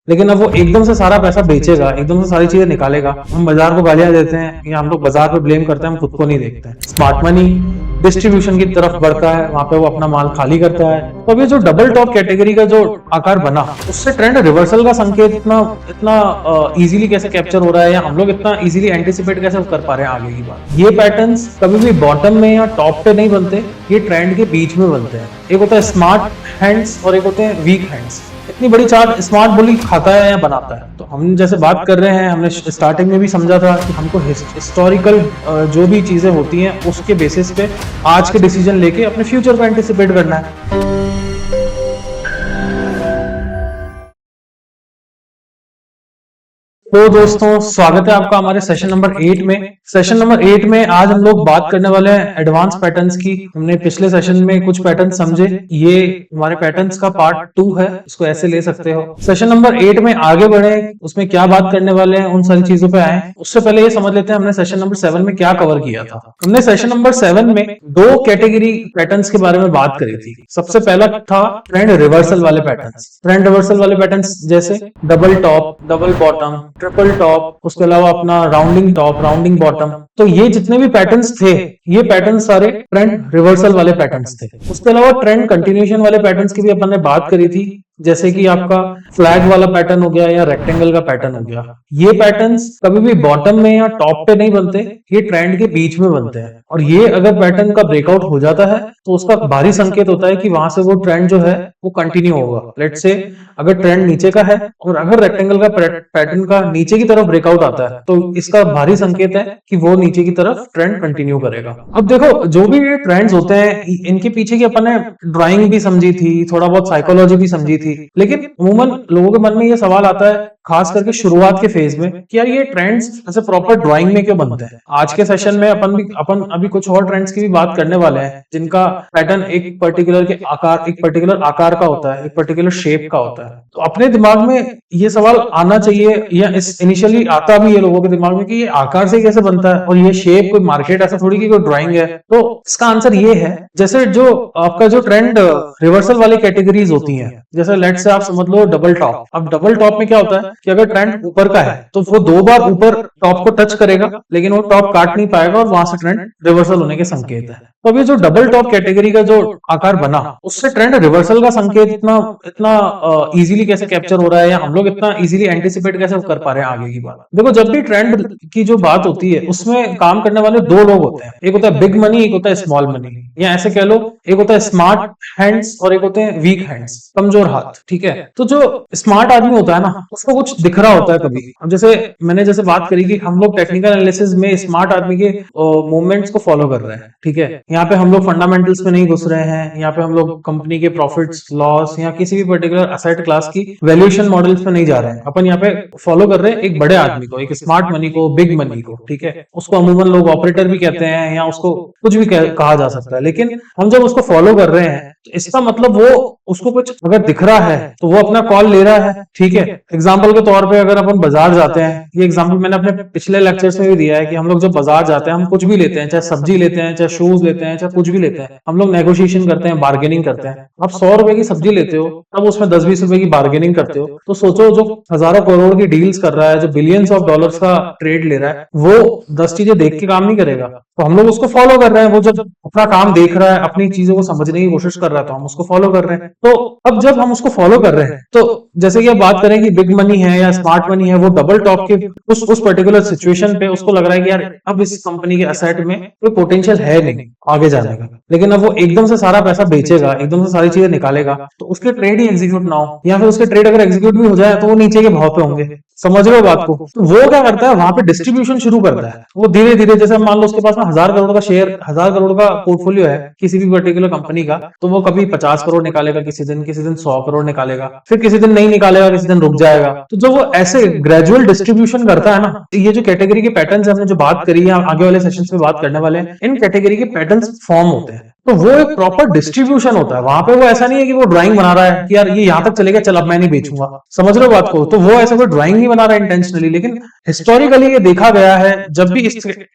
लेकिन अब वो एकदम से सारा पैसा बेचेगा, एकदम से सारी चीजें निकालेगा। हम बाजार को गालियां देते हैं या हम लोग बाजार पे ब्लेम करते हैं, हम खुद को नहीं देखते हैं। स्मार्ट मनी डिस्ट्रीब्यूशन की तरफ बढ़ता है, वहां पे वो अपना माल खाली करता है। तो अब ये जो डबल टॉप कैटेगरी का जो आकार बना, उससे ट्रेंड रिवर्सल का संकेत इतना इतना इजीली कैसे कैप्चर हो रहा है, या हम लोग इतना इजीली एंटिसिपेट कैसे कर पा रहे हैं आगे की बात। ये पैटर्न्स कभी भी बॉटम में या टॉप पे नहीं बनते, ये ट्रेंड के बीच में बनते हैं। एक होता है स्मार्ट हैंड्स और एक होते हैं वीक हैंड्स। इतनी बड़ी चार्ट स्मार्ट बोली खाता है या बनाता है? तो हम जैसे बात कर रहे हैं, हमने स्टार्टिंग में भी समझा था कि हमको हिस्टोरिकल जो भी चीजें होती हैं उसके बेसिस पे आज के डिसीजन लेके अपने फ्यूचर को एंटिसिपेट करना है। तो दोस्तों, स्वागत है आपका हमारे सेशन नंबर 8 में। सेशन नंबर 8 में आज हम लोग बात करने वाले हैं एडवांस पैटर्न्स की। हमने पिछले सेशन में कुछ पैटर्न समझे, ये हमारे पैटर्न्स का पार्ट 2 है, इसको ऐसे ले सकते हो। सेशन नंबर 8 में आगे बढ़े, उसमें क्या बात करने वाले हैं उन सारी चीजों पे आए। उससे पहले ये समझ लेते हैं हमने सेशन नंबर 7 में क्या कवर किया था। हमने सेशन नंबर 7 में 2 कैटेगरी पैटर्न्स के बारे में बात करी थी। सबसे पहला था ट्रेंड रिवर्सल वाले पैटर्न्स। ट्रेंड रिवर्सल वाले पैटर्न्स जैसे double top, double bottom, triple top, उसके अलावा अपना राउंडिंग टॉप, राउंडिंग बॉटम। तो ये जितने भी पैटर्न्स थे, ये पैटर्न सारे ट्रेंड रिवर्सल वाले पैटर्न्स थे। उसके अलावा ट्रेंड कंटिन्यूएशन वाले पैटर्न्स की भी अपन ने बात करी थी, जैसे कि आपका फ्लैग वाला पैटर्न हो गया या रेक्टेंगल का पैटर्न हो गया। ये पैटर्न्स कभी भी बॉटम में या टॉप पे नहीं बनते, ये ट्रेंड के बीच में बनते हैं। और ये अगर पैटर्न का ब्रेकआउट हो जाता है तो उसका भारी संकेत होता है कि वहां से वो ट्रेंड जो है वो कंटिन्यू होगा। लेट्स से अगर ट्रेंड नीचे का है और अगर रेक्टेंगल का पैटर्न का नीचे की तरफ ब्रेकआउट आता है, तो इसका भारी संकेत है कि वो नीचे की तरफ ट्रेंड कंटिन्यू करेगा। अब देखो, जो भी ये ट्रेंड्स होते हैं, इनके पीछे की अपन ने ड्राइंग भी समझी थी, थोड़ा बहुत साइकोलॉजी भी समझी थी, लेकिन अमूमन लोगों के मन में ये सवाल आता है, खास करके शुरुआत के फेज में, कि यार ये ट्रेंड्स ऐसे प्रॉपर ड्राइंग में क्यों बनते हैं। आज के सेशन में अपन अभी कुछ और ट्रेंड्स की भी बात करने वाले हैं, जिनका पैटर्न एक पर्टिकुलर आकार का होता है, एक पर्टिकुलर शेप का होता है। तो अपने दिमाग में ये सवाल आना चाहिए, या इस इनिशियली आता भी है लोगों के दिमाग में, कि ये आकार से कैसे बनता है और ये शेप कोई मार्केट ऐसा थोड़ी की कोई ड्राइंग है। तो इसका आंसर ये है, जैसे जो आपका जो ट्रेंड रिवर्सल वाली कैटेगरीज होती है, जैसे लेट्स से आप समझ लो डबल टॉप। अब डबल टॉप में क्या होता है कि अगर ट्रेंड ऊपर का है तो वो 2 बार ऊपर टॉप को टच करेगा, लेकिन वो टॉप काट नहीं पाएगा और वहां से ट्रेंड रिवर्सल होने के संकेत है। तो अभी जो डबल टॉप कैटेगरी का जो आकार बना, उससे ट्रेंड रिवर्सल का संकेत इतना इतना इजीली कैसे कैप्चर हो रहा है, या हम लोग इतना इजीली एंटिसिपेट कैसे कर पा रहे हैं आगे की बात। देखो, जब भी ट्रेंड की जो बात होती है, उसमें काम करने वाले 2 लोग होते हैं। एक होता है बिग मनी, एक होता है स्मॉल मनी, या ऐसे कह लो एक होता है स्मार्ट हैंड्स और एक होते हैं वीक हैंड्स, कमजोर हाथ। ठीक है, तो जो स्मार्ट आदमी होता है ना, उसको कुछ दिख रहा होता है कभी। अब जैसे मैंने बात करी कि हम लोग टेक्निकल एनालिसिस में स्मार्ट आदमी के मूवमेंट्स को फॉलो कर रहे हैं। ठीक है, यहाँ पे हम लोग फंडामेंटल्स में नहीं घुस रहे हैं, यहाँ पे हम लोग कंपनी के प्रॉफिट्स लॉस या किसी भी पर्टिकुलर असेट क्लास की वैल्यूएशन मॉडल्स में नहीं जा रहे हैं। अपन यहाँ पे फॉलो कर रहे हैं एक बड़े आदमी को, एक स्मार्ट मनी को, बिग मनी को। ठीक है, उसको अमूमन लोग ऑपरेटर भी कहते हैं, या उसको कुछ भी कहा जा सकता है। लेकिन हम जब उसको फॉलो कर रहे हैं, तो इसका मतलब वो उसको कुछ अगर दिख रहा है तो वो अपना कॉल ले रहा है। ठीक है, एग्जाम्पल के तौर पे अगर अपन बाजार जाते हैं, ये एग्जाम्पल मैंने अपने पिछले लेक्चर्स में भी दिया है कि हम लोग जब बाजार जाते हैं, हम कुछ भी लेते हैं, चाहे सब्जी लेते हैं, चाहे शूज लेते हैं, चाहे कुछ भी लेते हैं, हम लोग नेगोशिएशन करते हैं, बार्गेनिंग करते हैं। आप 100 रुपए की सब्जी लेते हो, तब उसमें 10-20 रुपए की बार्गेनिंग करते हो, तो सोचो जो हजारों करोड़ की डील्स कर रहा है, जो बिलियंस ऑफ डॉलर्स का ट्रेड ले रहा है, वो 10 चीजें देख के काम नहीं करेगा। तो हम लोग उसको फॉलो कर रहे हैं। वो जब अपना काम देख रहा है, अपनी चीजों को समझने की कोशिश कर रहा है, तो हम उसको फॉलो कर रहे हैं। तो अब जब हम उसको फॉलो कर रहे हैं, तो जैसे कि अब बात करें कि बिग मनी है या स्मार्ट मनी है, वो डबल टॉप के उस पर्टिकुलर सिचुएशन पे उसको लग रहा है कि यार अब इस कंपनी के असेट में कोई पोटेंशियल है नहीं आगे जाने का, लेकिन अब वो एकदम से सारा पैसा बेचेगा, एकदम से सारी चीजें निकालेगा, तो उसके ट्रेड ही एग्जीक्यूट ना हो, या फिर उसके ट्रेड अगर एग्जीक्यूट भी हो जाए तो वो नीचे के भाव पे होंगे। समझ रहे हो बात को? तो वो क्या करता है, वहां पे डिस्ट्रीब्यूशन शुरू करता है। वो धीरे धीरे, जैसे मान लो उसके पास में 1000 करोड़ का शेयर, 1000 करोड़ का पोर्टफोलियो है किसी भी पर्टिकुलर कंपनी का, तो वो कभी 50 करोड़ निकालेगा, किसी दिन 100 करोड़ निकालेगा, फिर किसी दिन नहीं निकालेगा, किसी दिन रुक जाएगा। तो जो वो ऐसे ग्रेजुअल डिस्ट्रीब्यूशन करता है ना, ये जो कैटेगरी के पैटर्न्स हमने जो बात करी है, आगे वाले सेशंस में बात करने वाले हैं, इन कैटेगरी के पैटर्न्स फॉर्म होते हैं। तो वो एक प्रॉपर डिस्ट्रीब्यूशन होता है। वहां पे वो ऐसा नहीं है कि वो ड्राइंग बना रहा है कि यार ये यहां तक चलेगा, चल अब मैं नहीं बेचूंगा। समझ रहे हो बात को? तो वो ऐसा कोई ड्राइंग नहीं बना रहा है इंटेंशनली, लेकिन हिस्टोरिकली ये देखा गया है, जब भी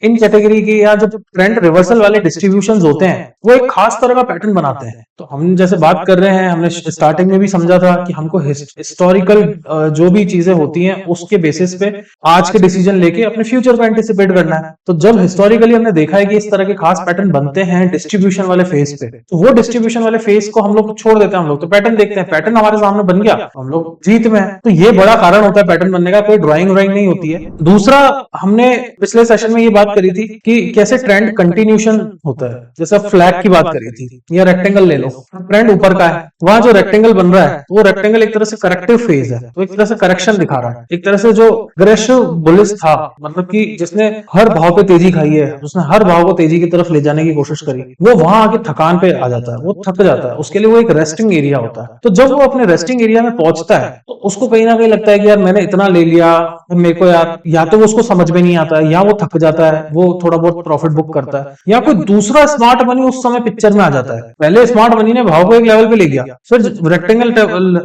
इन कैटेगरी के या जब ट्रेंड रिवर्सल वाले डिस्ट्रीब्यूशन होते हैं, वो एक खास तरह का पैटर्न बनाते हैं। तो हम जैसे बात कर रहे हैं, हमने स्टार्टिंग में भी समझा था कि हमको हिस्टोरिकल जो भी चीजें होती हैं उसके बेसिस पे आज के डिसीजन लेके अपने फ्यूचर को एंटिसिपेट करना है। तो जब हिस्टोरिकली हमने देखा है कि इस तरह के खास पैटर्न बनते हैं डिस्ट्रीब्यूशन वाले फेज पे, तो वो डिस्ट्रीब्यूशन वाले फेज को हम लोग छोड़ देते हैं। हम लोग तो पैटर्न देखते हैं, पैटर्न हमारे सामने बन गया, हम लोग जीत में हैं। तो ये बड़ा कारण होता है पैटर्न बनने का, कोई ड्राइंग नहीं होती है। दूसरा, हमने पिछले सेशन में ये बात करी थी कि कैसे ट्रेंड कंटिन्यूशन होता है। जैसे फ्लैग की बात करी थी, या रेक्टेंगल ले लो, ट्रेंड ऊपर का है, वहां जो रेक्टेंगल बन रहा है वो रेक्टेंगल एक तरह से करेक्टिव फेज है, तो एक तरह से करेक्शन दिखा रहा है। एक तरह से जो अग्रेसिव बुलिश था, मतलब कि जिसने हर भाव पे तेजी खाई है, उसने हर भाव को तेजी की तरफ ले जाने की कोशिश करी, वो वहां आके थकान पे आ जाता है, वो थक जाता है। उसके लिए वो एक रेस्टिंग एरिया होता है। तो जब वो अपने रेस्टिंग एरिया में पहुंचता है तो उसको कहीं ना कहीं लगता है कि यार मैंने इतना ले लिया, मेरे को यार या तो वो उसको समझ में नहीं आता है, या वो थक जाता है, वो थोड़ा बहुत प्रॉफिट बुक करता है, या कोई दूसरा स्मार्ट मनी उस समय पिक्चर में आ जाता है। पहले स्मार्ट मनी ने भाव को एक लेवल पे ले गया, फिर रेक्टेंगल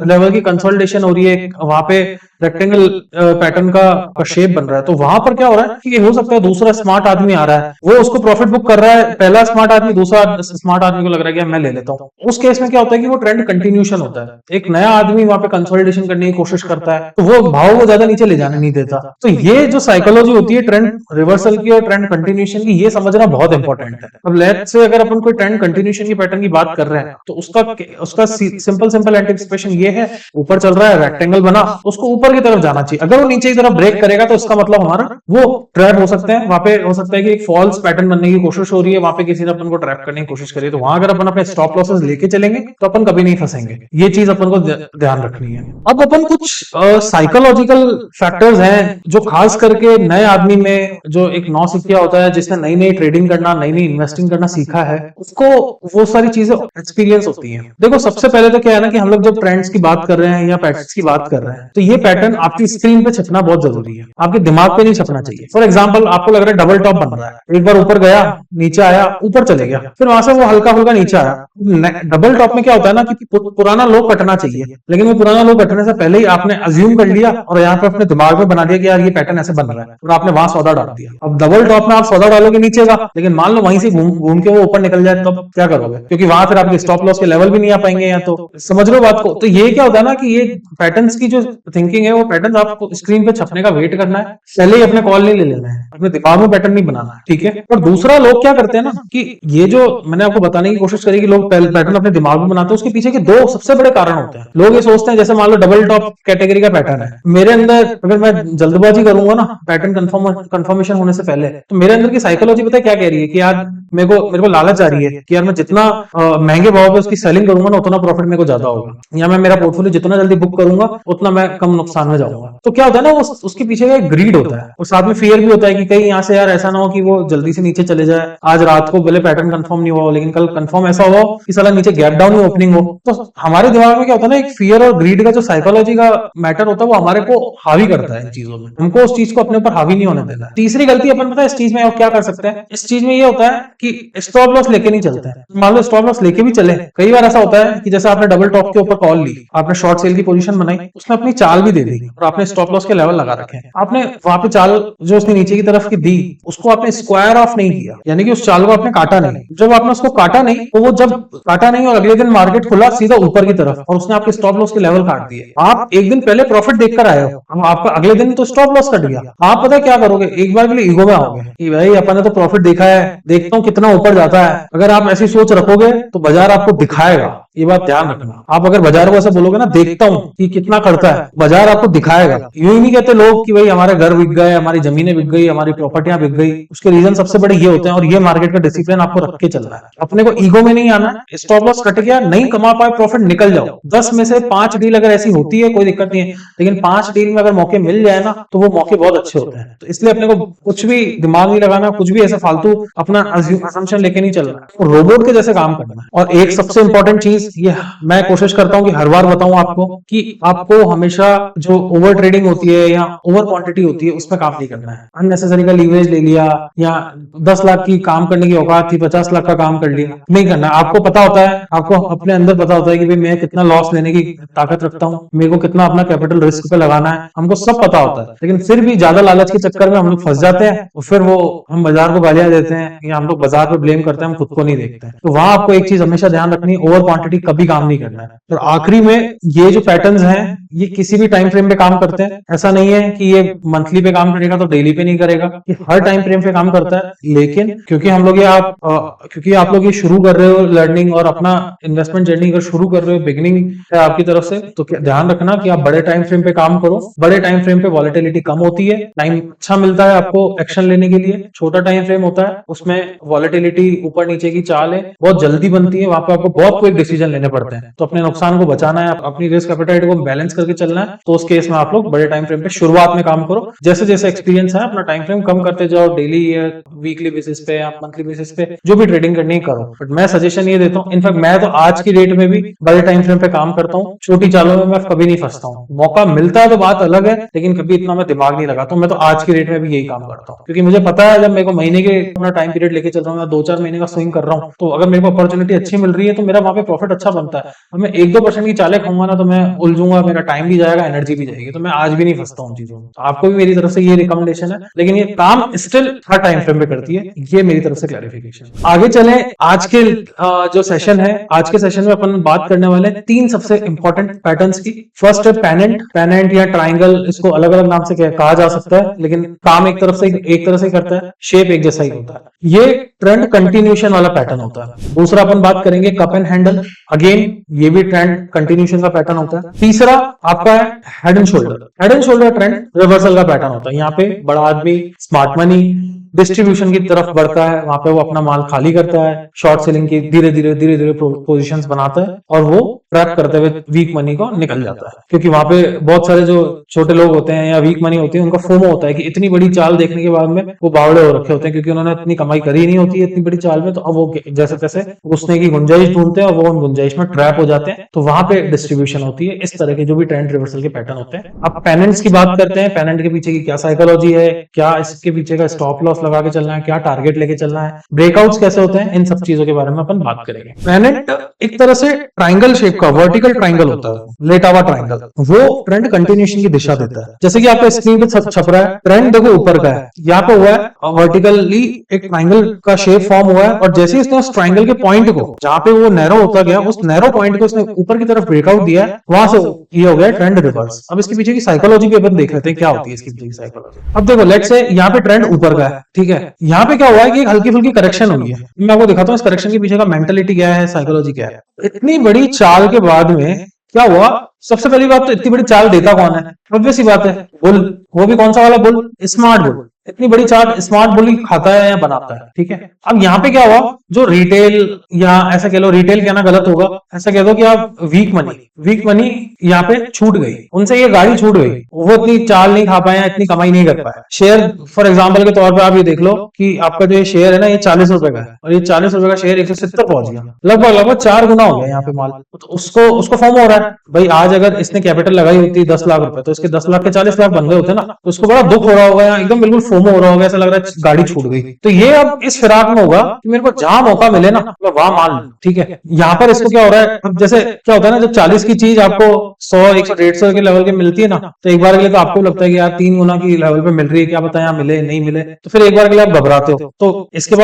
लेवल की कंसोलिडेशन हो रही है, वहां पे रेक्टेंगल पैटर्न का शेप बन रहा है। तो वहां पर क्या हो रहा है कि हो सकता है दूसरा स्मार्ट आदमी आ रहा है, वो उसको प्रॉफिट बुक कर रहा है, पहला स्मार्ट आदमी दूसरा स्मार्ट आदमी को लग रहा है कि मैं ले लेता हूँ। उस केस में क्या होता है कि वो ट्रेंड कंटिन्यूशन होता है। एक नया आदमी वहां पे कंसोलिडेशन करने की कोशिश करता है, तो वो भाव को ज्यादा नीचे ले जाने नहीं देता। तो ये जो साइकोलॉजी होती है ट्रेंड रिवर्सल की और ट्रेंड कंटिन्यूशन की, ये समझना बहुत इंपॉर्टेंट है। अब लेट्स से अगर अपन कोई ट्रेंड कंटिन्यूशन की पैटर्न की बात कर रहे हैं, तो उसका सिंपल एंटिसिपेशन ये है, ऊपर चल रहा है, रेक्टेंगल बना, उसको ऊपर की तरफ जाना चाहिए। अगर वो नीचे की तरफ ब्रेक करेगा तो इसका मतलब हमारा वो ट्रैप हो सकते हैं, वहां पे हो सकता है कि एक फॉल्स पैटर्न बनने की कोशिश हो रही है, वहां पे किसी ने अपन को ट्रैप करने की कोशिश करी है। तो वहां अगर अपन अपने स्टॉप लॉसेस लेके चलेंगे तो अपन कभी नहीं फंसेंगे। ये चीज अपन को ध्यान रखनी है। अब अपन कुछ साइकोलॉजिकल फैक्टर्स हैं जो खास करके नए आदमी में, जो एक नौसिखिया होता है जिसने नई नई ट्रेडिंग करना, नई नई इन्वेस्टिंग करना सीखा है, उसको वो सारी चीजें एक्सपीरियंस होती है। देखो सबसे पहले तो क्या है ना कि हम लोग जब ट्रेंड्स की बात कर रहे हैं या पैटर्न्स की बात कर रहे हैं, तो ये पैटर्न आपकी स्क्रीन पे छपना बहुत जरूरी है, आपके दिमाग पे नहीं छपना चाहिए। फॉर एग्जाम्पल, आपको लग रहा है डबल टॉप बन रहा है, एक बार ऊपर गया, नीचे आया, ऊपर चले गया, फिर वहां से वो हल्का हल्का नीचे आया। डबल टॉप में क्या होता है ना कि पुराना लो कटना चाहिए, लेकिन वो पुराना लो कटने से पहले ही आपने अज्यूम कर लिया और यहाँ पे अपने दिमाग में बना दिया कि यार ये पैटर्न ऐसे बन रहा है, और आपने वहां सौदा डाल दिया। अब डबल टॉप में आप सौदा डालोगे नीचे का, लेकिन मान लो वहीं से घूम के वो ऊपर निकल जाए, तो क्या करोगे? क्योंकि वहां फिर आपके स्टॉप लॉस के लेवल भी नहीं आ पाएंगे, या तो समझ लो बात को। तो ये क्या होता है ना कि ये पैटर्न्स की जो थिंकिंग है, वो पैटर्न आपको स्क्रीन पे छपने का वेट करना है, पहले ही अपने कॉल नहीं ले लेना है, अपने दिमाग में पैटर्न नहीं बनाना है, ठीक है। और दूसरा, लोग क्या करते हैं ना कि ये जो मैंने आपको बताने की कोशिश करी कि लोग पैटर्न अपने दिमाग में बनाते हैं, उसके पीछे के दो सबसे बड़े कारण होते हैं। लोग ये सोचते हैं, जैसे मान लो डबल टॉप कैटेगरी का पैटर्न है, मेरे अंदर अगर मैं जल्दबाजी करूंगा ना पैटर्न कंफर्मेशन होने से पहले, तो मेरे अंदर की साइकोलॉजी पता है क्या कह रही है कि यार मेरे को लालच आ रही है कि यार मैं जितना महंगे भाव पे उसकी सेलिंग करूंगा ना, उतना प्रॉफिट मेरे को ज्यादा होगा, या मैं मेरा पोर्टफोलियो जितना जल्दी बुक करूंगा उतना मैं कम नुकसान में जाऊंगा। तो क्या होता है ना, उसके पीछे का एक ग्रीड होता है, और साथ में फियर भी होता है कि कहीं यहाँ से यार ऐसा ना हो कि वो जल्दी से नीचे चले जाए, आज रात को भले पैटर्न कंफर्म नहीं हुआ लेकिन कल कंफर्म ऐसा हो कि साला नीचे गैप डाउन ही ओपनिंग हो। तो हमारे दिमाग में क्या होता है ना, एक फियर और ग्रीड का जो साइकोलॉजी का मैटर होता है, वो हमारे को हावी करता है इन चीजों में। हमको उस चीज को अपने ऊपर हावी नहीं होने देना है। तीसरी गलती अपन पता है इस चीज में क्या कर सकते हैं, इस चीज में ये होता है कि स्टॉप लॉस लेके नहीं चलते हैं। मान लो स्टॉप लॉस लेके भी चले, कई बार ऐसा होता है कि जैसे आपने डबल टॉप के ऊपर कॉल ली, आपने शॉर्ट सेल की पोजीशन बनाई, उसने अपनी चाल भी दे दी और आपने स्टॉप लॉस के लेवल लगा रखे हैं, आपने वहां पे चाल जो उसने नीचे की तरफ की दी, उसको आपने स्क्वायर ऑफ नहीं किया, यानी कि उस चाल को आपने काटा नहीं। जब आपने उसको काटा नहीं, तो वो जब काटा नहीं और अगले दिन मार्केट खुला सीधा ऊपर की तरफ और उसने आपके स्टॉप लॉस के लेवल काट दिए, आप एक दिन पहले प्रॉफिट देखकर आए हो, अब आपका अगले दिन तो स्टॉप लॉस कट गया। आप पता क्या करोगे, एक बार के लिए ईगो में आओगे कि भाई अपन ने तो प्रॉफिट देखा है, देखता हूँ कितना ऊपर जाता है। अगर आप ऐसी सोच रखोगे तो बाजार आपको दिखाएगा, ये बात ध्यान रखना। आप अगर बाजार को ऐसे बोलोगे ना, देखता हूँ कि कितना करता है, बाजार आपको दिखाएगा। यूं ही नहीं कहते लोग कि भाई हमारे घर बिक गए, हमारी जमीनें बिक गई, हमारी प्रॉपर्टियां बिक गई, उसके रीजन सबसे बड़े ये होते हैं। और ये मार्केट का डिसिप्लिन आपको रख के चलना है, अपने को ईगो में नहीं आना है। स्टॉप लॉस कट गया, नहीं कमा पाए प्रॉफिट, निकल जाओ। 10 में से 5 डील अगर ऐसी होती है कोई दिक्कत नहीं है, लेकिन 5 डील में अगर मौके मिल जाए ना, तो वो मौके बहुत अच्छे होते हैं। तो इसलिए अपने को कुछ भी दिमाग नहीं लगाना, कुछ भी ऐसे फालतू अपना असम्पशन लेके नहीं चलना, रोबोट के जैसे काम करना है। और एक सबसे इंपॉर्टेंट चीज चीज ये मैं कोशिश करता हूँ कि हर बार बताऊं आपको कि आपको हमेशा जो ओवर ट्रेडिंग होती है या ओवर क्वांटिटी होती है उसमें काम नहीं करना है। अननेसेसरी का लीवरेज ले लिया या 10 लाख की काम करने की औकात थी 50 लाख का काम कर लिया, नहीं करना। आपको पता होता है, आपको अपने अंदर पता होता है कि भाई मैं कितना लॉस लेने की ताकत रखता हूँ, मेरे को कितना अपना कैपिटल रिस्क पे लगाना है, हमको सब पता होता है। लेकिन फिर भी ज्यादा लालच के चक्कर में हम लोग फंस जाते हैं और फिर वो हम बाजार को गालियां देते हैं या हम लोग बाजार पे ब्लेम करते हैं, हम खुद को नहीं देखते हैं। तो वहां आपको एक चीज हमेशा ध्यान रखनी है, ओवर क्वांटिटी कभी काम नहीं करना है। और आखिरी में ये जो पैटर्न्स हैं ये किसी भी टाइम फ्रेम पे काम करते हैं। ऐसा नहीं है कि ये मंथली पे काम करेगा तो डेली पे नहीं करेगा, ये हर टाइम फ्रेम पे काम करता है। लेकिन क्योंकि हम लोग ये क्योंकि आप लोग ये शुरू कर रहे हो लर्निंग और अपना इन्वेस्टमेंट जर्नी अगर शुरू कर रहे हो, बिगिनिंग है आपकी तरफ से, तो ध्यान रखना कि आप बड़े टाइम फ्रेम पे काम करो। बड़े टाइम फ्रेम पे वॉलेटिलिटी कम होती है, टाइम अच्छा मिलता है आपको एक्शन लेने के लिए। छोटा टाइम फ्रेम होता है उसमें वॉलेटिलिटी ऊपर नीचे की चाल है, बहुत जल्दी बनती है, वहां पे आपको बहुत क्विक डिसीजन लेने पड़ते हैं। तो अपने नुकसान को बचाना है, अपनी रिस्क एपेटाइट को बैलेंस करके चलना है, तो उस केस में आप लोग बड़े टाइम फ्रेम पे शुरुआत में काम करो। जैसे जैसे एक्सपीरियंस है अपना टाइम फ्रेम कम करते जाओ, डेली या वीकली बेसिस पे या मंथली बेसिस पे जो भी ट्रेडिंग करनी है करो। बट मैं सजेशन ये देता हूँ, इनफैक्ट मैं तो आज की डेट में भी बड़े टाइम फ्रेम पे काम करता हूँ, छोटी चालों में मैं कभी नहीं फंसता हूँ। मौका मिलता है तो बात अलग है, लेकिन कभी इतना मैं दिमाग नहीं लगाता हूँ। मैं तो आज की डेट में भी यही काम करता हूँ, क्योंकि मुझे पता है जब मेरे को महीने के अपना टाइम पीरियड लेके चल रहा हूँ या 2-4 महीने का स्विंग कर रहा हूँ, तो अगर मेरे को अपॉर्चुनिटी अच्छी मिल रही है तो मेरा वहां पे प्रॉफिट अच्छा बनता है। और मैं 1-2% की चालें खाऊंगा ना तो मैं उलझूंगा, मेरा टाइम भी जाएगा, एनर्जी भी जाएगी। तो मैं आज भी नहीं फंसता हूँ चीजों में। तो आपको भी मेरी तरफ से ये रिकमेंडेशन है, लेकिन ये काम स्टिल हर टाइम फ्रेम पे करती है, ये मेरी तरफ से क्लैरिफिकेशन। आगे चले आज के जो सेशन है, आज के सेशन में अपन बात करने वाले हैं 3 सबसे इंपॉर्टेंट पैटर्न्स की। फर्स्ट है पेनेंट या ट्राइंगल, इसको अलग अलग नाम से कहा जा सकता है, लेकिन काम एक तरह से करता है, शेप एक जैसा ही होता है। ये ट्रेंड कंटिन्यूशन वाला पैटर्न होता है। दूसरा अपन बात करेंगे कप एंड हैंडल, अगेन ये भी ट्रेंड कंटिन्यूशन का पैटर्न होता है। तीसरा आपका है head and shoulder trend reversal का पैटर्न होता है। यहाँ पे बड़ा आदमी स्मार्ट मनी डिस्ट्रीब्यूशन की तरफ बढ़ता है, वहां पे वो अपना माल खाली करता है, शॉर्ट सेलिंग की धीरे धीरे पोजीशंस बनाता है और वो ट्रैप करते हुए वीक मनी को निकल जाता है। क्योंकि वहां पे बहुत सारे जो छोटे लोग होते हैं या वीक मनी होती है, उनका फोमो होता है कि इतनी बड़ी चाल देखने के बाद में वो बावड़े हो रखे होते हैं, क्योंकि उन्होंने इतनी कमाई करी नहीं होती है इतनी बड़ी चाल में। तो अब वो जैसे तैसे घुसने की गुंजाइश ढूंढते हैं और वो उन गुंजाइश में ट्रैप हो जाते हैं। तो वहां पे डिस्ट्रीब्यूशन होती है। इस तरह के जो भी ट्रेंड रिवर्सल के पैटर्न होते हैं। अब पेनेंट्स की बात करते हैं, पेनेंट के पीछे की क्या साइकोलॉजी है, क्या इसके पीछे का स्टॉप लॉस लगा के चलना है, क्या टारगेट लेके चलना है, ब्रेकआउट्स कैसे होते हैं, इन सब चीजों के बारे में अपन बात करेंगे। पेनेंट एक तरह से ट्राइंगल शेप का वर्टिकल ट्राइंगल होता है, लेटा हुआ ट्राइंगल। वो ट्रेंड कंटिन्यूएशन की दिशा देता है। जैसे कि आपको स्क्रीन पे छप रहा है, ट्रेंड देखो ऊपर का है, यहाँ पे हुआ है वर्टिकली एक ट्राइंगल का शेप फॉर्म हुआ है, और जैसे ही इसने उस ट्राइंगल के पॉइंट को जहां पे वो नैरो होता गया, उस नैरो पॉइंट को इसने ऊपर की तरफ ब्रेकआउट दिया है, वहां से ये हो गया ट्रेंड रिवर्स। अब इसके पीछे की साइकोलॉजी भी अपन देख लेते हैं क्या होती है इसकी पीछे की साइकोलॉजी। अब देखो लेट्स से यहाँ पे ट्रेंड ऊपर का है, ठीक है, यहाँ पे क्या हुआ है कि एक हल्की फुल्की करेक्शन हुई है। मैं आपको दिखाता हूँ इस करेक्शन के पीछे का मेंटलिटी क्या है, साइकोलॉजी क्या है। इतनी बड़ी चाल के बाद में क्या हुआ, सबसे पहली बात तो इतनी बड़ी चाल देता कौन है, ऑब्वियस सी बात है बुल। वो भी कौन सा वाला बुल, स्मार्ट बुल। इतनी बड़ी चाल स्मार्ट बुल ही खाता है या बनाता है, ठीक है। अब यहाँ पे क्या हुआ, जो रिटेल या ऐसा कह लो, रिटेल कहना गलत होगा, ऐसा कह दो कि आप वीक मनी यहाँ पे छूट गई, उनसे ये गाड़ी छूट गई, वो इतनी चाल नहीं खा पाए, इतनी कमाई नहीं कर पाए। शेयर फॉर एग्जाम्पल के तौर पर आप ये देख लो कि आपका जो शेयर है ना, ये 40 रुपए का है, और ये 40 रुपए का शेयर 170 पहुंच गया, लगभग 4 गुना हो गया यहाँ पे माल। तो उसको फॉर्म हो रहा है भाई, आज अगर इसने कैपिटल लगाई होती 10 लाख रुपए, तो इसके 10 लाख के 40 लाख बन गए होते ना, तो उसको बड़ा दुख हो रहा होगा, एकदम बिल्कुल फोमो हो रहा होगा, ऐसा लग रहा है गाड़ी छूट गई। तो ये अब इस फिराक में होगा कि मेरे को जहां मौका मिले ना मैं वहां मान लूं, ठीक है। यहाँ पर इसको क्या हो रहा है, अब जैसे क्या होता है ना, जब 40 की चीज आपको 100, 100, 150 के लेवल के मिलती है ना, तो एक बार के लिए तो आपको लगता है कि यार 3 गुना की लेवल पे मिल रही है, क्या पता यहाँ मिले नहीं मिले, तो फिर एक बार के लिए आप घबराते हो। तो इसके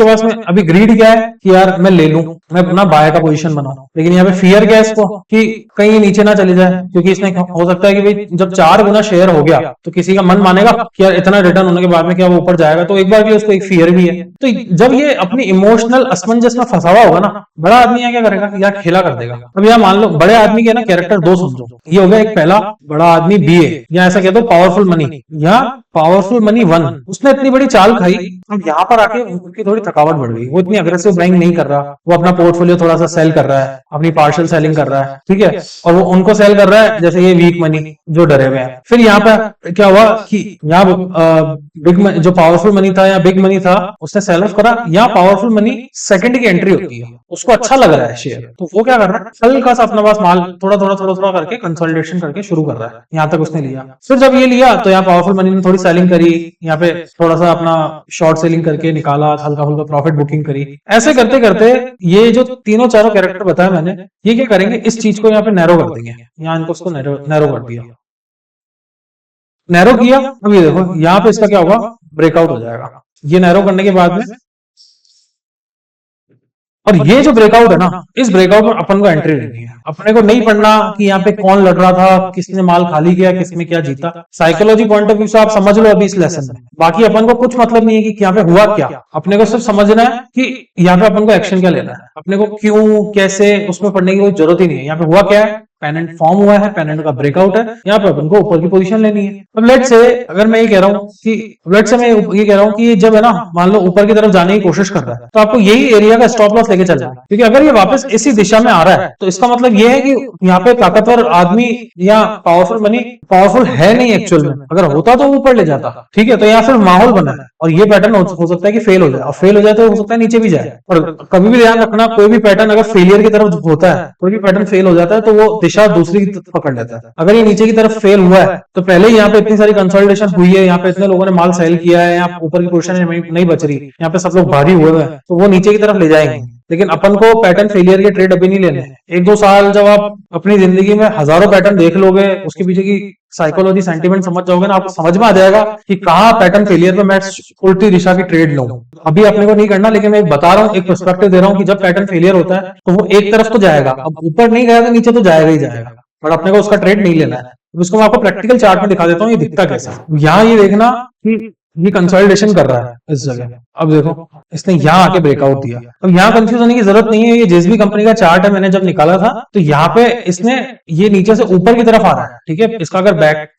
पास में अभी ग्रीड क्या है कि यार मैं ले लूं, मैं अपना बाय का पोजीशन बनाऊं। लेकिन यहाँ पे फियर क्या है इसको कि कहीं नीचे ना चली जाए, क्योंकि इसमें हो सकता है कि भाई जब 4 गुना शेयर हो गया तो किसी का मन मानेगा कि यार इतना रिटर्न होने के बाद में क्या वो ऊपर जाएगा, तो एक बार के लिए उसको एक फियर भी है। तो जब ये अपनी इमोशनल असमंजस में फंसा हुआ होगा ना, बड़ा आदमी यहाँ क्या करेगा, यार खेला कर देगा। अब यहाँ मान लो बड़े आदमी के ना कैरेक्टर 2 समझो, ये हो गया एक पहला बड़ा आदमी BA, या ऐसा कह दो पावरफुल मनी, या पावरफुल मनी 1। उसने इतनी बड़ी चाल खाई अब यहाँ पर आके उनकी थोड़ी थकावट बढ़ गई, वो इतनी अग्रेसिव बाइंग नहीं कर रहा, वो अपना पोर्टफोलियो थोड़ा सा सेल कर रहा है, अपनी पार्शियल सेलिंग कर रहा है, ठीक है, और वो उनको सेल कर रहा है जैसे ये वीक मनी जो डरे हुए हैं। फिर यहाँ पे क्या हुआ कि यहाँ बिग जो पावरफुल मनी था या बिग मनी था उसने सेल ऑफ करा। यहाँ पावरफुल मनी सेकंड की एंट्री होती है, उसको अच्छा लग रहा है शेयर, तो वो क्या कर रहा है, हल्का सा अपना पास माल थोड़ा करके कंसोलिडेशन करके शुरू कर रहा है। यहाँ तक उसने लिया, फिर जब ये लिया तो यहाँ पावरफुल मनी ने थोड़ी सेलिंग करी, यहाँ पे थोड़ा सा अपना शॉर्ट सेलिंग करके निकाला, हल्का फुल्का प्रॉफिट बुकिंग करी। ऐसे करते करते ये जो तीनों चारों कैरेक्टर बताया मैंने, ये क्या करेंगे, इस चीज को यहाँ पे नैरो कर देंगे, यहाँ इनको उसको नैरो कर दिया, नैरो किया। अब ये देखो यहाँ पे इसका क्या होगा, ब्रेकआउट हो जाएगा। ये नैरो करने के बाद में, और ये जो ब्रेकआउट है ना, इस ब्रेकआउट में अपन को एंट्री लेनी है। अपने को नहीं पढ़ना कि यहाँ पे कौन लड़ रहा था, किसने माल खाली किया, किसने क्या जीता। साइकोलॉजी पॉइंट ऑफ व्यू से आप समझ लो अभी इस लेसन में, बाकी अपन को कुछ मतलब नहीं है कि यहाँ पे हुआ क्या। अपने को सिर्फ समझना है कि यहाँ पे अपन को एक्शन क्या लेना है, अपने को क्यों कैसे उसमें पढ़ने की कोई जरूरत ही नहीं है। यहाँ पे हुआ क्या है, पेनेंट फॉर्म हुआ है, पेनेंट का ब्रेकआउट है, यहाँ पे अपन को ऊपर की पोजीशन लेनी है। अब लेट से अगर मैं ये कह रहा हूँ कि लेट से मैं ये कह रहा हूँ कि जब है ना, मान लो ऊपर की तरफ जाने की कोशिश कर रहा है, तो आपको यही एरिया का स्टॉप लॉस लेके चलना है, क्योंकि अगर ये वापस इसी दिशा में आ रहा है तो इसका मतलब ये है कि यहाँ पे ताकतवर आदमी या पावरफुल मनी पावरफुल है नहीं एक्चुअल में। अगर होता तो ऊपर ले जाता, ठीक है। तो यहाँ फिर माहौल बना है और ये पैटर्न हो सकता है कि फेल हो जाए, और फेल हो जाए तो हो सकता है नीचे भी जाए। और कभी भी ध्यान रखना, कोई भी पैटर्न अगर फेलियर की तरफ होता है, कोई भी पैटर्न फेल हो जाता है तो वो दिशा दूसरी की तरफ पकड़ लेता है। अगर ये नीचे की तरफ फेल हुआ है तो पहले ही यहाँ पे इतनी सारी कंसोलिडेशन हुई है, यहाँ पे इतने लोगों ने माल सेल किया है, यहाँ ऊपर की पोजीशन नहीं बच रही, यहाँ पे सब लोग भारी हुए हैं, तो वो नीचे की तरफ ले जाएंगे। लेकिन अपन को पैटर्न फेलियर के ट्रेड अभी नहीं लेने हैं। 1-2 साल जब आप अपनी जिंदगी में हजारों पैटर्न देख लोगे, उसके पीछे की साइकोलॉजी सेंटिमेंट समझ जाओगे ना, आपको समझ में आ जाएगा कि कहाँ पैटर्न फेलियर पे मैं उल्टी दिशा की ट्रेड लूं। अभी अपने को नहीं करना, लेकिन मैं एक बता रहा हूँ, एक पर्सपेक्टिव दे रहा हूँ कि जब पैटर्न फेलियर होता है तो वो एक तरफ तो जाएगा, अब ऊपर नहीं गया तो नीचे तो जाएगा ही जाएगा, बट अपने को उसका ट्रेड नहीं लेना है। उसको मैं आपको प्रैक्टिकल चार्ट में दिखा देता हूँ ये दिखता कैसा। यहाँ ये देखना कि ये कंसोलिडेशन कर रहा है इस जगह। अब देखो इसने यहाँ आके ब्रेकआउट दिया। अब यहाँ कंफ्यूज होने की जरूरत नहीं है, ये जेएसबी कंपनी का चार्ट है, मैंने जब निकाला था तो यहाँ पे इसने ये नीचे से ऊपर की तरफ आ रहा है, ठीक है। इसका अगर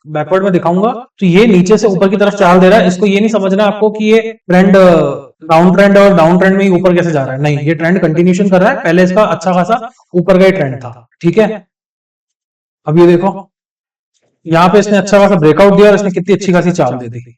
बैकवर्ड में दिखाऊंगा तो ये नीचे से ऊपर की तरफ चाल दे रहा है। इसको ये नहीं समझना आपको कि ये ट्रेंड डाउन ट्रेंड और डाउन ट्रेंड में ही ऊपर कैसे जा रहा है, नहीं, ये ट्रेंड कंटिन्यूशन कर रहा है। पहले इसका अच्छा खासा ऊपर का ही ट्रेंड था, ठीक है। अब ये देखो यहाँ पे इसने अच्छा खासा ब्रेकआउट दिया और इसने कितनी अच्छी खासी चाल दे दी।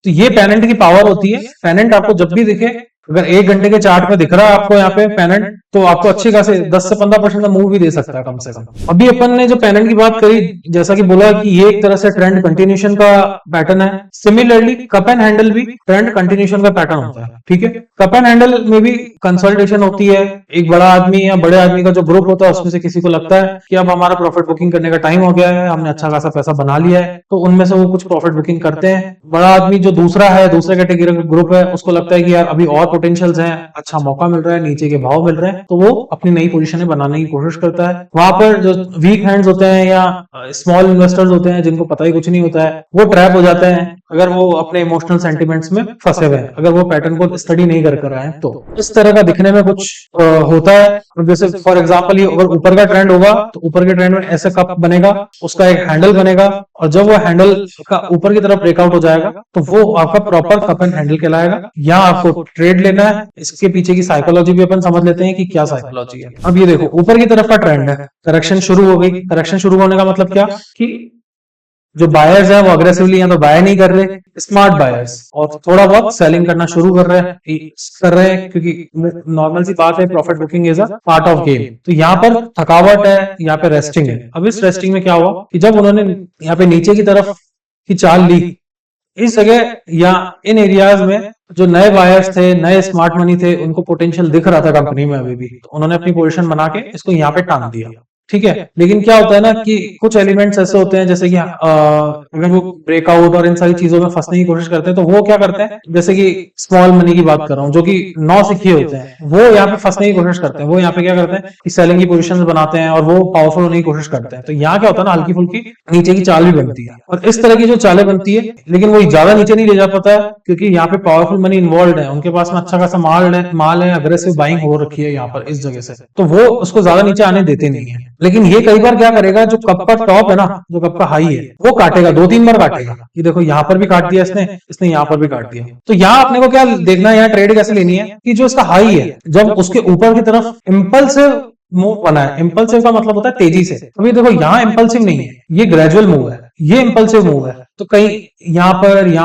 तो ये पेनेंट की पावर होती है। पेनेंट आपको जब भी दिखे, अगर 1 घंटे के चार्ट में दिख रहा है आपको यहाँ पे पेनेंट, तो आपको अच्छी खासे 10 से 15% का मूव भी दे सकता है कम से कम। अभी अपन ने जो पेनेंट की बात करी, जैसा कि बोला कि ये एक तरह से ट्रेंड कंटिन्यूशन का पैटर्न है। सिमिलरली कप एंड हैंडल भी ट्रेंड कंटिन्यूशन का पैटर्न होता है, ठीक है। कप एंड हैंडल में भी कंसोलिडेशन होती है। एक बड़ा आदमी या बड़े आदमी का जो ग्रुप होता है उसमें से किसी को लगता है कि अब हमारा प्रॉफिट बुकिंग करने का टाइम हो गया है, हमने अच्छा खासा पैसा बना लिया है, तो उनमें से वो कुछ प्रॉफिट बुकिंग करते हैं। बड़ा आदमी जो दूसरा है, दूसरे कैटेगरी का ग्रुप है, उसको लगता है कि यार अभी और पोटेंशियल्स हैं, अच्छा मौका मिल रहा है, नीचे के भाव मिल रहे हैं, तो वो अपनी नई पोजीशन बनाने की कोशिश करता है। वहां पर जो वीक हैंड्स होते हैं या स्मॉल इन्वेस्टर्स होते हैं जिनको पता ही कुछ नहीं होता है, वो ट्रैप हो जाते हैं अगर वो अपने इमोशनल सेंटिमेंट्स में फंसे हुए हैं, अगर वो पैटर्न को स्टडी नहीं कर आए हैं। तो इस तरह का दिखने में कुछ होता है। जैसे फॉर एग्जाम्पल ये अगर ऊपर का ट्रेंड होगा तो ऊपर के ट्रेंड में ऐसे कप बनेगा, उसका एक हैंडल बनेगा, और जब वो हैंडल का ऊपर की तरफ ब्रेकआउट हो जाएगा तो वो आपका प्रॉपर कप एंड हैंडल कहलाएगा। यहाँ आपको ट्रेड लेना है। इसके पीछे की साइकोलॉजी भी अपन समझ लेते हैं कि क्या साइकोलॉजी है। अब ये देखो ऊपर की तरफ का ट्रेंड है, करेक्शन शुरू हो गई। करेक्शन शुरू होने का मतलब क्या कि जो बायर्स हैं वो अग्रेसिवली या तो बाय नहीं कर रहे, स्मार्ट बायर्स, और थोड़ा बहुत सेलिंग करना शुरू कर रहे हैं क्योंकि नॉर्मल सी बात है, profit booking is a part of game. तो यहाँ पर थकावट है, यहाँ पे रेस्टिंग है। अब इस रेस्टिंग में क्या हुआ कि जब उन्होंने यहाँ पे नीचे की तरफ की चाल ली, इस जगह या इन एरियाज में जो नए बायर्स थे, नए स्मार्ट मनी थे, उनको पोटेंशियल दिख रहा था कंपनी में अभी भी, तो उन्होंने अपनी पोजीशन बना के इसको यहाँ पे टांग दिया, ठीक है। लेकिन क्या होता है ना कि कुछ एलिमेंट्स ऐसे होते हैं जैसे कि अगर वो ब्रेकआउट और इन सारी चीजों में फंसने की कोशिश करते हैं तो वो क्या करते हैं, जैसे कि स्मॉल मनी की बात कर रहा हूँ जो कि नौ सिक्के होते हैं, वो यहाँ पे फंसने की कोशिश करते हैं। वो यहाँ पे क्या करते हैं कि सेलिंग की पोजीशंस बनाते हैं और वो पावरफुल होने की कोशिश करते हैं। तो यहाँ क्या होता है ना, हल्की फुल्की नीचे की चाल भी बनती है, और इस तरह की जो चालें बनती है, लेकिन वो ज्यादा नीचे नहीं ले जा पाता है क्योंकि यहाँ पे पावरफुल मनी इन्वॉल्व है, उनके पास में अच्छा खासा माल है, अग्रेसिव बाइंग हो रखी है यहाँ पर इस जगह से, तो वो उसको ज्यादा नीचे आने देते नहीं है। लेकिन ये कई बार क्या करेगा, जो कप का टॉप है ना, जो कप का हाई है, वो काटेगा, 2-3 बार काटेगा। ये देखो यहाँ पर भी काट दिया इसने, इसने यहाँ पर भी काट दिया। तो यहाँ अपने को क्या देखना है, यहाँ ट्रेड कैसे लेनी है कि जो इसका हाई है, जब उसके ऊपर की तरफ इम्पल्सिव मूव बना है, इम्पल्सिव का मतलब होता है तेजी से। अभी देखो यहाँ इम्पल्सिव नहीं है, ये ग्रेजुअल मूव है, ये इम्पल्सिव मूव है। तो कहीं यहाँ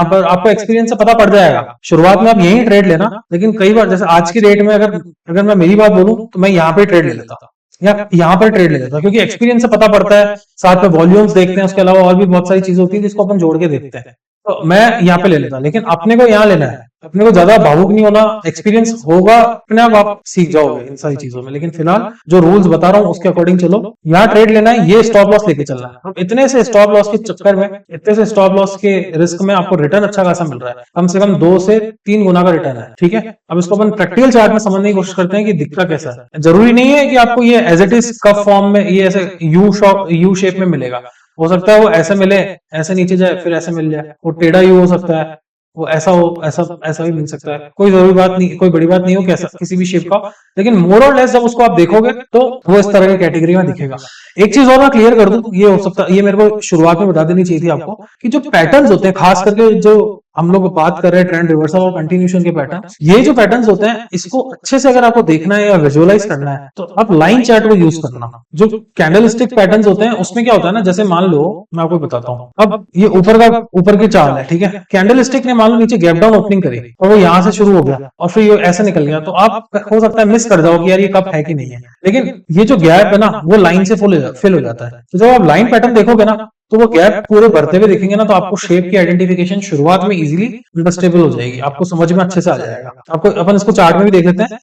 पर आपको एक्सपीरियंस से पता पड़ जाएगा। शुरुआत में आप यही ट्रेड लेना, लेकिन कई बार जैसे आज की डेट में अगर मैं मेरी बात बोलूं तो मैं यहाँ पे ट्रेड ले लेता हूँ, या यहाँ पर ट्रेड ले लेता हूँ, क्योंकि एक्सपीरियंस से पता पड़ता है, साथ में वॉल्यूम्स देखते हैं, उसके अलावा और भी बहुत सारी चीजें होती है जिसको अपन जोड़ के देखते हैं। तो मैं यहाँ पे ले लेता हूँ, लेकिन अपने को यहाँ लेना है, अपने को ज्यादा भावुक नहीं होना। एक्सपीरियंस होगा अपने आप सीख जाओगे इन सारी चीजों में, लेकिन फिलहाल जो रूल्स बता रहा हूँ उसके अकॉर्डिंग चलो। यहाँ ट्रेड लेना है, ये स्टॉप लॉस लेके चलना है। अब इतने से स्टॉप लॉस के चक्कर में, इतने से स्टॉप लॉस के रिस्क में आपको रिटर्न अच्छा खासा मिल रहा है, कम से कम 2 से 3 गुना का रिटर्न है। ठीक है, अब इसको अपन प्रैक्टिकल चार्ट में समझने की कोशिश करते हैं कि दिखता कैसा है। जरूरी नहीं है कि आपको ये एज इट इज कप फॉर्म में, ये ऐसे यू शेप में मिलेगा। हो सकता है वो ऐसे मिले, ऐसे नीचे जाए, फिर ऐसे मिल जाए, वो टेढ़ा यू हो सकता है, वो ऐसा हो, ऐसा भी मिल सकता है। कोई जरूरी बात नहीं, कोई बड़ी बात नहीं हो कैसा किसी भी शेप का, लेकिन मोर और लेस जब उसको आप देखोगे तो वो इस तरह की कैटेगरी में दिखेगा। एक चीज और मैं क्लियर कर दूं, ये हो सकता, ये मेरे को शुरुआत में बता देनी चाहिए थी आपको, कि जो पैटर्न्स होते हैं, खास करके जो हम लोग बात कर रहे हैं ट्रेंड रिवर्सल और कंटिन्यूएशन के पैटर्न, ये जो पैटर्न्स होते हैं, इसको अच्छे से अगर आपको देखना है या विजुअलाइज करना है तो आप लाइन चार्ट को यूज करना। जो कैंडलस्टिक पैटर्न्स होते हैं उसमें क्या होता है ना, जैसे मान लो मैं आपको बताता हूँ, अब ये ऊपर की चाल है, ठीक है, कैंडलस्टिक ने मान लो नीचे गैप डाउन ओपनिंग करी और वो यहाँ से शुरू हो गया और फिर ये ऐसे निकल गया, तो आप हो सकता है मिस कर जाओ कि यार ये कप है कि नहीं है। लेकिन ये जो गैप है ना, वो लाइन से फिल हो जाता है। तो जब आप लाइन पैटर्न देखोगे ना, तो वो गैप पूरे भरते हुए दिखेंगे ना, तो आपको शेप की आइडेंटिफिकेशन शुरुआत में इजीली अंडरस्टैंडेबल हो जाएगी, आपको समझ में अच्छे से आ जाएगा। आपको अपन इसको चार्ट में भी देख लेते हैं।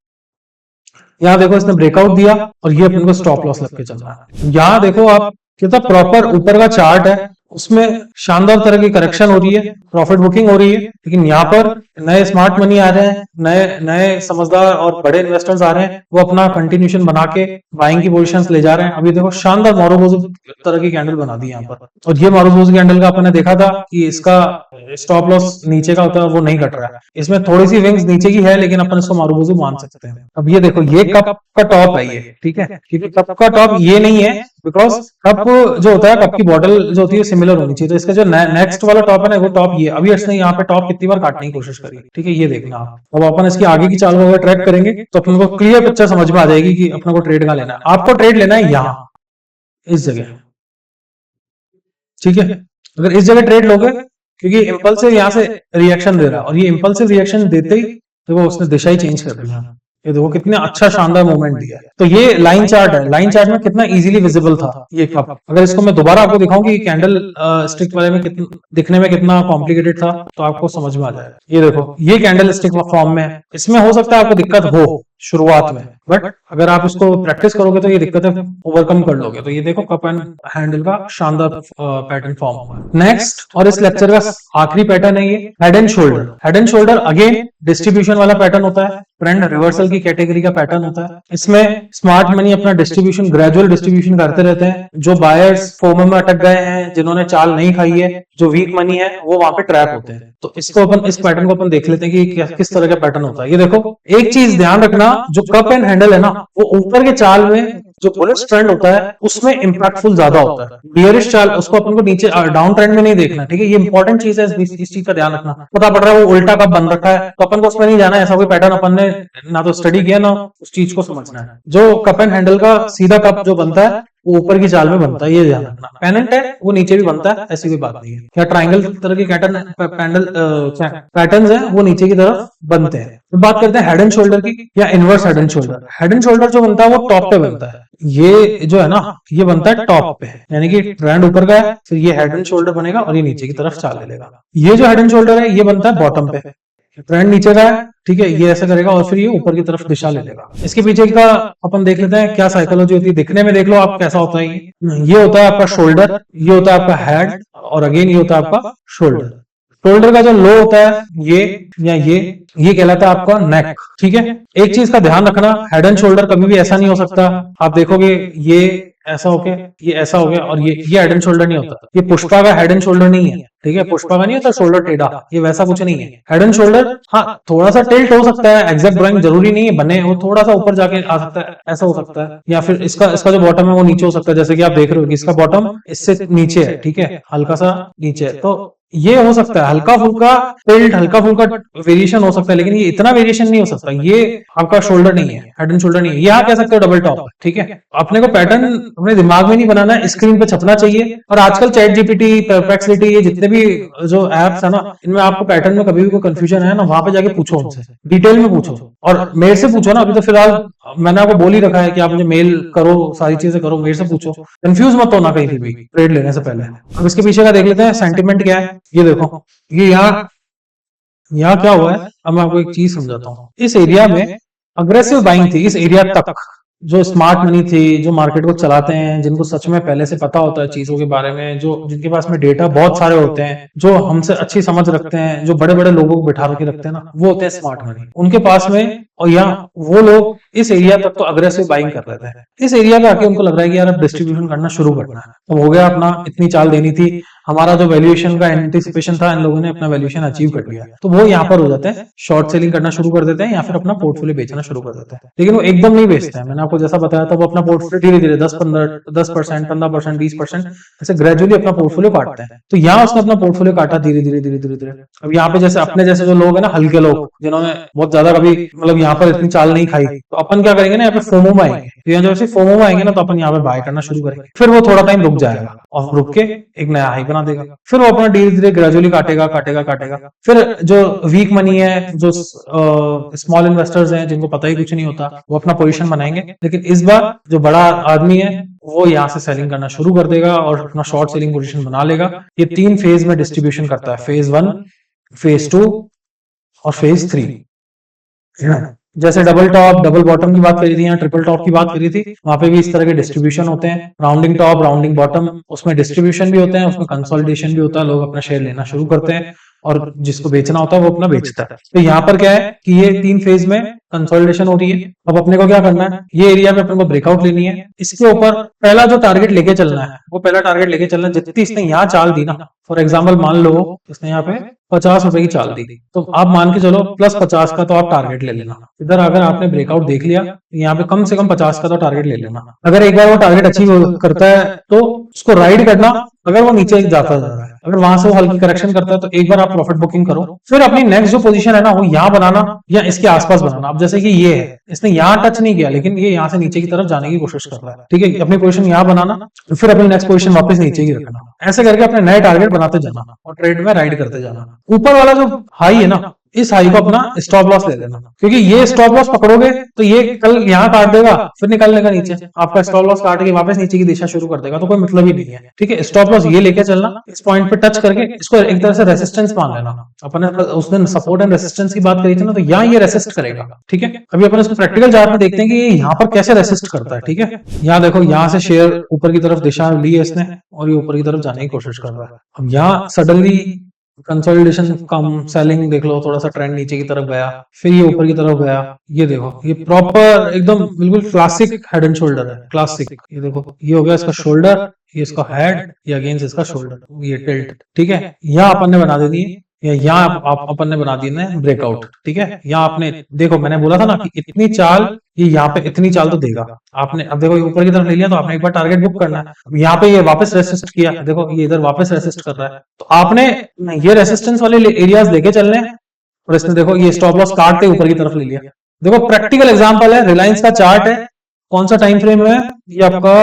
यहाँ देखो इसने ब्रेकआउट दिया और ये अपन को स्टॉप लॉस लग के चल रहा है। यहाँ देखो आप, कितना प्रॉपर ऊपर का चार्ट है, उसमें शानदार तरह की करेक्शन हो रही है, प्रॉफिट बुकिंग हो रही है। लेकिन यहाँ पर नए स्मार्ट मनी आ रहे हैं, नए समझदार और बड़े इन्वेस्टर्स आ रहे हैं, वो अपना कंटिन्यूएशन बना के बाइंग की पोजीशंस ले जा रहे हैं। अभी देखो शानदार मारुबोजू तरह की कैंडल बना दी यहाँ पर, और ये मारुबोजू कैंडल का अपन ने देखा था कि इसका स्टॉप लॉस नीचे का होता है, वो नहीं कट रहा है। इसमें थोड़ी सी विंग्स नीचे की है, लेकिन अपन इसको मारुबोजू मान सकते हैं। अब ये देखो, ये कप का टॉप है ये, ठीक है, क्योंकि कप का टॉप ये नहीं है, बिकॉज कप जो होता है, कप की बॉटल जो होती है सिमिलर होनी चाहिए। तो इसका जो नेक्स्ट वाला टॉप है ना, वो टॉप ये। अभी इसने यहाँ पे टॉप कितनी बार काटने की कोशिश करी, ठीक है, ये देखना आप। अब अपन इसकी आगे की चाल को ट्रैक करेंगे तो अपन को क्लियर पिक्चर समझ में आ जाएगी कि अपने को ट्रेड कहाँ लेना है। आपको ट्रेड लेना है यहाँ, इस जगह, ठीक है। अगर इस जगह ट्रेड लोगे, क्योंकि इम्पल्सिव यहाँ से रिएक्शन दे रहा है, और ये इम्पल्सिव रिएक्शन देते ही तो वो उसने दिशा ही चेंज कर दिया। ये देखो कितने अच्छा शानदार मूवमेंट दिया है। तो ये लाइन चार्ट है, लाइन चार्ट में कितना इजीली विजिबल था ये कप। अगर इसको मैं दोबारा आपको दिखाऊं कि कैंडल स्टिक वाले में कितना दिखने में कितना कॉम्प्लिकेटेड था, तो आपको समझ में आ जाएगा। ये देखो, ये कैंडल स्टिक फॉर्म में है, इसमें हो सकता है आपको दिक्कत हो शुरुआत में, बट अगर आप इसको प्रैक्टिस करोगे तो ये दिक्कतें ओवरकम कर लोगे। तो ये देखो कप एंड हैंडल का शानदार पैटर्न फॉर्म हुआ है। नेक्स्ट और इस लेक्चर का आखिरी पैटर्न है ये head and shoulder. Head and shoulder again distribution वाला पैटर्न होता है, ट्रेंड रिवर्सल की कैटेगरी का पैटर्न होता है। इसमें स्मार्ट मनी अपना डिस्ट्रीब्यूशन, ग्रेजुअल डिस्ट्रीब्यूशन करते रहते हैं। जो बायर्स फोमो में अटक गए हैं, जिन्होंने चाल नहीं खाई है, जो वीक मनी है, वो वहां पे ट्रैप होते हैं। तो इसको अपन, इस पैटर्न को अपन देख लेते हैं कि किस तरह का पैटर्न होता है। ये देखो, एक चीज ध्यान रखना, जो कप एंड हैंडल है ना, वो ऊपर के चाल में जो बुलिश ट्रेंड होता है उसमें इंपैक्टफुल ज्यादा होता है। बियरिश चाल उसको अपन को नीचे डाउन ट्रेंड में नहीं देखना, ठीक है, ये इंपॉर्टेंट चीज है, इस चीज का ध्यान रखना। पता पड़ रहा है वो उल्टा कप बन रखा है, तो अपन को उसमें नहीं जाना है। ऐसा कोई पैटर्न अपन ने ना तो स्टडी किया, ना उस चीज को समझना है। जो कप एंड हैंडल का सीधा कप जो बनता है वो ऊपर की चाल में बनता है, ये ध्यान रखना। पेनेंट है वो नीचे भी बनता है, ऐसी कोई बात नहीं है। क्या ट्राइंगल तरह के पैटर्न है वो नीचे की तरफ बनते हैं। तो बात करते हैं हेड एंड शोल्डर की, या inverse head and shoulder. Head and shoulder जो बनता है वो टॉप पे बनता है। ये जो है ना, ये बनता है टॉप पे, यानी कि ट्रेंड ऊपर का है, फिर ये हेड एंड शोल्डर बनेगा और ये नीचे की तरफ चाल लेगा। ये जो हेड एंड शोल्डर है ये बनता है बॉटम पे, ट्रेंड नीचे का है, ठीक है, ये ऐसा करेगा और फिर ये ऊपर की तरफ दिशा ले लेगा। इसके पीछे का अपन देख लेते हैं क्या साइकोलॉजी होती है। दिखने में देख लो आप कैसा होता है। ये होता है आपका शोल्डर, ये होता है आपका हेड, और अगेन ये होता है आपका शोल्डर। शोल्डर का जो लो होता है ये, या ये कहलाता है आपका नेक, ठीक है। एक चीज का ध्यान रखना, हेड एंड शोल्डर कभी भी ऐसा नहीं हो सकता। आप देखोगे ये ऐसा हो गया, ये ऐसा हो गया, और ये हेड एंड शोल्डर नहीं होता, ये पुष्पा का हेड एंड शोल्डर नहीं है, ठीक है, पुष्पा का नहीं होता शोल्डर टेढ़ा, ये वैसा कुछ नहीं है। हेड एंड शोल्डर हाँ थोड़ा सा टिल्ट हो सकता है, एग्जैक्ट ड्राइंग जरूरी नहीं है बने, वो थोड़ा सा ऊपर जाके आ सकता है, ऐसा हो सकता है, या फिर इसका इसका जो बॉटम है वो नीचे हो सकता है, जैसे कि आप देख रहे हो कि इसका बॉटम इससे नीचे है, ठीक है, हल्का सा नीचे है, तो ये हो सकता है हल्का फुल्का टिल्ट, हल्का फुल्का वेरिएशन हो सकता है, लेकिन ये इतना वेरिएशन नहीं हो सकता, ये आपका शोल्डर नहीं है, हेड एंड शोल्डर नहीं है, ये आप कह सकते हो डबल टॉप, ठीक है। अपने को पैटर्न अपने दिमाग में नहीं बनाना है, स्क्रीन पे छपना चाहिए। और आजकल चैट जीपीटी, परप्लेक्सिटी, ये जितने भी जो एप्स है ना, इनमें आपको पैटर्न में कभी भी कोई कंफ्यूजन है ना, वहां पे जाके पूछो उनसे, डिटेल में पूछो, और मेरे से पूछो ना, अभी तो फिलहाल मैंने आपको बोल ही रखा है कि आप मुझे मेल करो, सारी चीजें करो, मेरे से पूछो, कंफ्यूज मत होना कहीं भी ट्रेड लेने से पहले। अब इसके पीछे का देख लेते हैं सेंटिमेंट क्या है। ये देखो, ये यहाँ क्या हुआ है, अब मैं आपको एक चीज समझाता हूँ। इस एरिया में अग्रेसिव बाइंग थी, इस एरिया तक जो स्मार्ट मनी थी, जो मार्केट को चलाते हैं, जिनको सच में पहले से पता होता है चीजों के बारे में, जो जिनके पास में डेटा बहुत सारे होते हैं, जो हमसे अच्छी समझ रखते हैं, जो बड़े बड़े लोगों को बिठा के रखते हैं ना, वो होते हैं स्मार्ट मनी उनके पास में। और यहाँ वो लोग इस एरिया तक तो अग्रेसिव बाइंग कर रहे थे, इस एरिया पे आके उनको लग रहा है कि यार अब डिस्ट्रीब्यूशन करना शुरू करना है, तो हो गया अपना, इतनी चाल देनी थी, हमारा जो वैल्यूएशन का एंटिसिपेशन था, इन लोगों ने अपना वैल्यूएशन अचीव कर लिया, तो वो यहाँ पर हो जाते हैं, शॉर्ट सेलिंग करना शुरू कर देते हैं, या फिर अपना पोर्टफोलियो बेचना शुरू कर देते हैं। लेकिन वो एकदम नहीं बेचते हैं, मैंने आपको जैसा बताया था, वो अपना पोर्टफोलियो धीरे धीरे 10%, 15%, 20% ऐसे ग्रेजुअली अपना पोर्टफोलियो काटते हैं। तो यहाँ उसने अपना पोर्टफोलियो काटा धीरे धीरे धीरे धीरे धीरे। अब यहाँ पे जैसे अपने जैसे जो लोग है ना, हल्के लोग, जिन्होंने बहुत ज्यादा कभी मतलब यहाँ पर इतनी चाल नहीं खाई, तो अपन क्या करेंगे ना, यहाँ पे फोमो में आएंगे, तो यहाँ जैसे फोमो में आएंगे ना, तो अपन यहाँ पे बाय करना शुरू करेंगे, फिर वो थोड़ा टाइम रुक जाएगा और रुक के एक नया हाई बना देगा, फिर वो अपना धीरे धीरे ग्रेजुअली काटेगा काटेगा काटेगा। फिर जो वीक मनी है, जो स्मॉल इन्वेस्टर्स हैं, जिनको पता ही कुछ नहीं होता, वो अपना पोजीशन बनाएंगे। लेकिन इस बार जो बड़ा आदमी है, वो यहाँ से सेलिंग करना शुरू कर देगा और अपना शॉर्ट सेलिंग पोजीशन बना लेगा। ये 3 फेज में डिस्ट्रीब्यूशन करता है, फेज 1, फेज 2 और फेज 3। जैसे डबल टॉप, डबल बॉटम की बात करी थी, यहाँ ट्रिपल टॉप की बात करी थी, वहां पे भी इस तरह के डिस्ट्रीब्यूशन होते हैं, राउंडिंग टॉप, राउंडिंग बॉटम, उसमें डिस्ट्रीब्यूशन भी होते हैं, उसमें कंसोलिडेशन भी होता है, लोग अपना शेयर लेना शुरू करते हैं और जिसको बेचना होता है वो अपना बेचता है। तो यहाँ पर क्या है कि ये 3 फेज में कंसोलिडेशन हो रही है। अब अपने को क्या करना है, ये एरिया पे अपने को ब्रेकआउट लेनी है, इसके ऊपर पहला जो टारगेट लेके चलना है, वो पहला टारगेट लेके चलना है, जितनी इसने यहाँ चाल दी ना, फॉर एग्जाम्पल मान लो इसने यहाँ पे 50 रुपए की चाल दी, तो आप मान के चलो +50 का तो आप टारगेट ले लेना। इधर अगर आपने ब्रेकआउट देख लिया, तो यहाँ पे कम से कम 50 का तो टारगेट ले लेना। अगर एक बार वो टारगेट अचीव करता है तो उसको राइड करना, अगर वो नीचे जाता जा रहा है, अगर वहां से वो हल्की करेक्शन करता है, तो एक बार आप प्रॉफिट बुकिंग करो, फिर अपनी नेक्स्ट जो पोजीशन है ना, वो यहाँ बनाना या इसके आसपास बनाना। अब जैसे कि ये है, इसने यहाँ टच नहीं किया, लेकिन ये यहाँ से नीचे की तरफ जाने की कोशिश कर रहा है, ठीक है, अपनी पोजीशन यहाँ बनाना, फिर अपनी नेक्स्ट पोजीशन वापस नीचे की रखना, ऐसे करके अपने नए टारगेट बनाते जाना और ट्रेड में राइड करते जाना। ऊपर वाला जो हाई है ना, इस हाई को अपना स्टॉप लॉस ले लेना, क्योंकि ये स्टॉप लॉस पकड़ोगे तो ये कल यहाँ काट देगा, फिर निकल लेगा नीचे, आपका स्टॉप लॉस काट के वापस नीचे की दिशा शुरू कर देगा, तो कोई मतलब ही नहीं है, ठीक है। स्टॉप लॉस ये लेके चलना, इस पॉइंट पे टच करके इसको एक तरह से रेसिस्टेंस मान लेना। अपन ने उस दिन सपोर्ट एंड रेसिस्टेंस की बात करी थी ना, तो यहाँ ये रेसिस्ट करेगा, ठीक है। अभी अपन इसको प्रैक्टिकल चार्ट में देखते हैं कि ये यहाँ पर कैसे रेसिस्ट करता है, ठीक है। यहाँ देखो, यहाँ से शेयर ऊपर की तरफ दिशा ली है इसने, और ये ऊपर की तरफ जाने की कोशिश कर रहा है। अब यहाँ सडनली कंसोलिडेशन कम, सेलिंग देख लो, थोड़ा सा ट्रेंड नीचे की तरफ गया, फिर ये ऊपर की तरफ गया। ये देखो, ये प्रॉपर एकदम बिल्कुल क्लासिक हेड एंड शोल्डर है, क्लासिक। ये देखो, ये हो गया इसका शोल्डर, ये इसका हेड, ये अगेंस्ट इसका शोल्डर, ये टिल्ट, ठीक है। यहाँ अपन ने बना देनी है, या यहाँ आप अपन ने बना दिया है ब्रेकआउट, ठीक है। यहाँ आपने देखो, मैंने बोला था ना कि इतनी चाल, ये यहाँ पे इतनी चाल तो देगा आपने। अब देखो, ये ऊपर की तरफ ले लिया, तो आपने एक बार टारगेट बुक करना है। अब यहाँ पे ये वापस रेसिस्ट किया, देखो ये इधर वापस रेसिस्ट कर रहा है, तो आपने ये रेसिस्टेंस वाले एरियाज लेके चलने हैं। और इसने देखो, ये स्टॉप लॉस काटते ऊपर की तरफ ले लिया। देखो, प्रैक्टिकल एग्जांपल है, रिलायंस का चार्ट है, कौन सा टाइम फ्रेम है, ये आपका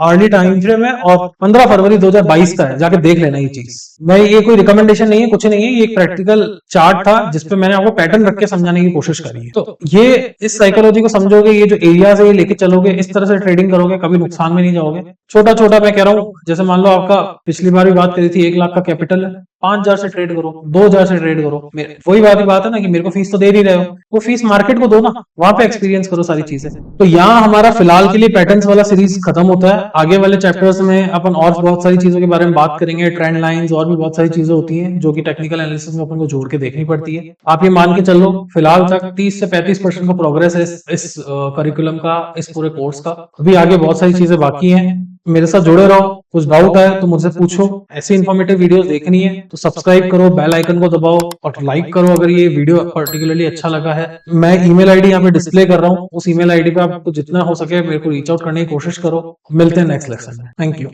अर्ली टाइम फ्रेम है, और 15 फरवरी 2022 का है, जाके देख लेना ये चीज। मैं ये कोई रिकमेंडेशन नहीं है, कुछ नहीं है, ये एक प्रैक्टिकल चार्ट था जिसपे मैंने आपको पैटर्न रख के समझाने की कोशिश करी है। तो ये इस साइकोलॉजी को समझोगे, ये जो एरियाज है ये लेके चलोगे, इस तरह से ट्रेडिंग करोगे, कभी नुकसान में नहीं जाओगे। छोटा छोटा मैं कह रहा हूँ, जैसे मान लो आपका पिछली बार भी बात करी थी, 1 लाख का कैपिटल है, 5,000 से ट्रेड करो, 2,000 से ट्रेड करो। वही बात है ना कि मेरे को फीस तो दे नहीं रहे हो, वो फीस मार्केट को दो ना, वहां पे एक्सपीरियंस करो सारी चीजें। तो यहाँ यहाँ हमारा फिलहाल के लिए पैटर्न्स वाला सीरीज खत्म होता है। आगे वाले चैप्टर्स में अपन और बहुत सारी चीजों के बारे में बात करेंगे, ट्रेंड लाइंस और भी बहुत सारी चीजें होती हैं जो कि टेक्निकल एनालिसिस में अपन को जोड़ के देखनी पड़ती है। आप ये मान के चलो फिलहाल तक 30 से 35% का प्रोग्रेस है इस करिकुलम का, इस पूरे कोर्स का। अभी आगे बहुत सारी चीजें बाकी हैं। मेरे साथ जुड़े रहो, कुछ डाउट आए तो मुझसे पूछो। ऐसी इन्फॉर्मेटिव वीडियोस देखनी है तो सब्सक्राइब करो, बेल आइकन को दबाओ और लाइक करो अगर ये वीडियो पर्टिकुलरली अच्छा लगा है। मैं ईमेल आईडी यहाँ पे डिस्प्ले कर रहा हूँ, उस ईमेल आईडी पे आपको जितना हो सके मेरे को रीच आउट करने की कोशिश करो। मिलते हैं नेक्स्ट लेसन में। Thank you.